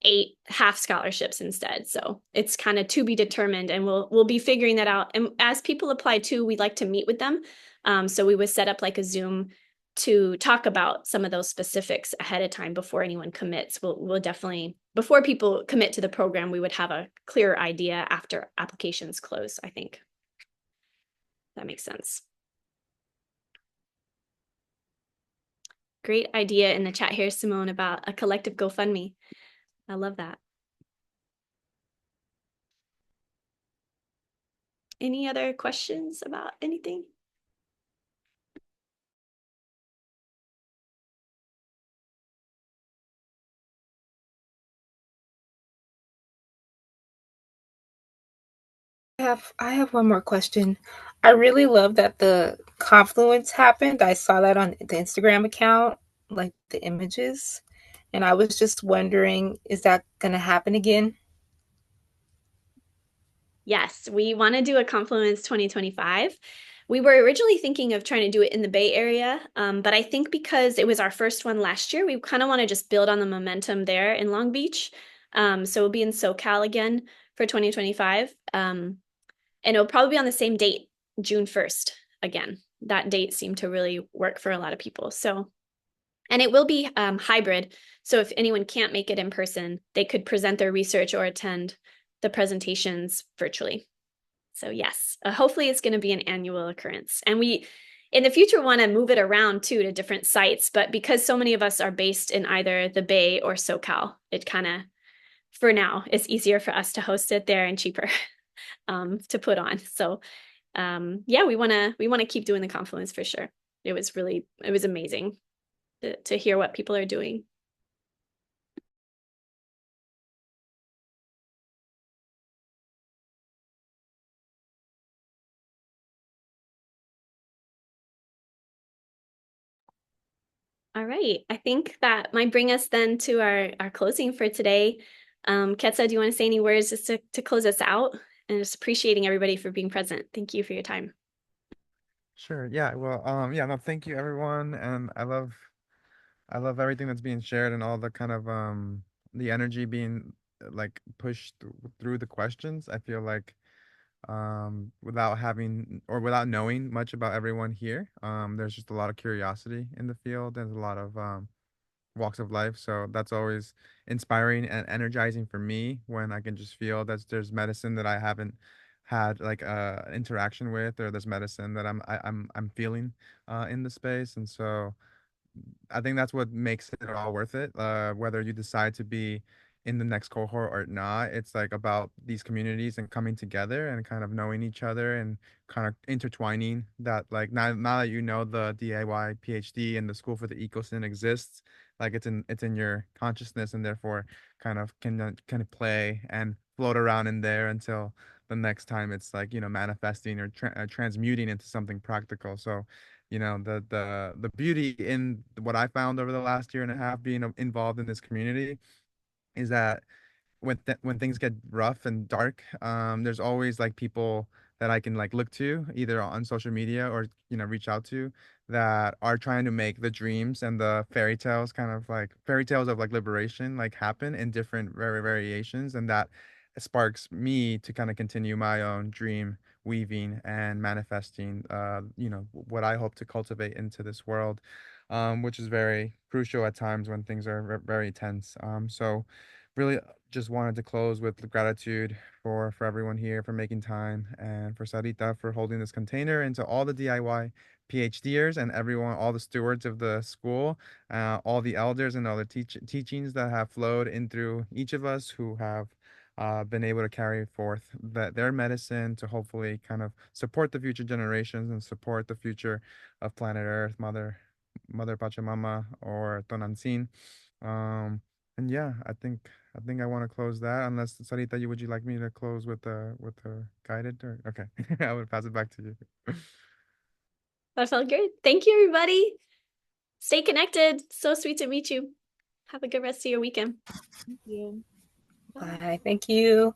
8 half scholarships instead. So it's kind of to be determined, and we'll be figuring that out. And as people apply too, we'd like to meet with them. So we would set up like a Zoom to talk about some of those specifics ahead of time before anyone commits. We'll definitely, before people commit to the program, we would have a clearer idea after applications close, I think. That makes sense. Great idea in the chat here, Simone, about a collective GoFundMe. I love that. Any other questions about anything? I have one more question. I really love that the confluence happened. I saw that on the Instagram account, like the images. And I was just wondering, is that going to happen again? Yes, we want to do a Confluence 2025. We were originally thinking of trying to do it in the Bay Area, but I think because it was our first one last year, we kind of want to just build on the momentum there in Long Beach. So we'll be in SoCal again for 2025. And it'll probably be on the same date, June 1st again. That date seemed to really work for a lot of people. So, and it will be hybrid. So if anyone can't make it in person, they could present their research or attend the presentations virtually. So yes, hopefully it's going to be an annual occurrence. And we, in the future, want to move it around too to different sites. But because so many of us are based in either the Bay or SoCal, it kind of, for now, it's easier for us to host it there and cheaper to put on. So yeah, we want to keep doing the Confluence for sure. It was amazing. to hear what people are doing. All right, I think that might bring us then to our closing for today. Quetza, do you want to say any words just to close us out? And just appreciating everybody for being present. Thank you for your time. Sure. Yeah. Well, yeah, no, thank you everyone. And I love everything that's being shared and all the kind of the energy being like pushed through the questions. I feel like without having or without knowing much about everyone here, there's just a lot of curiosity in the field. There's a lot of walks of life. So that's always inspiring and energizing for me when I can just feel that there's medicine that I haven't had like interaction with, or there's medicine that I'm feeling in the space. And so I think that's what makes it all worth it. Whether you decide to be in the next cohort or not, it's like about these communities and coming together and kind of knowing each other and kind of intertwining that. Like now that you know the DIY PhD and the School for the Ecocene exists, like it's in your consciousness, and therefore kind of play and float around in there until the next time it's like, manifesting or transmuting into something practical. So the beauty in what I found over the last year and a half being involved in this community is that when things get rough and dark, there's always like people that I can like look to either on social media or reach out to, that are trying to make the dreams and the fairy tales, kind of like fairy tales of like liberation, like happen in different variations, and that sparks me to kind of continue my own dream weaving and manifesting, what I hope to cultivate into this world, which is very crucial at times when things are very tense. So really just wanted to close with gratitude for everyone here for making time, and for Sarita for holding this container, and to all the DIY PhDers and everyone, all the stewards of the school, all the elders and all the teachings that have flowed in through each of us, who have been able to carry forth their medicine to hopefully kind of support the future generations and support the future of planet Earth, Mother Pachamama, or Tonantzin. Um, and yeah, I think I want to close that. Unless Sarita, would you like me to close with the guided, or okay? I would pass it back to you. That felt good. Thank you, everybody. Stay connected. So sweet to meet you. Have a good rest of your weekend. Thank you. Bye. Thank you.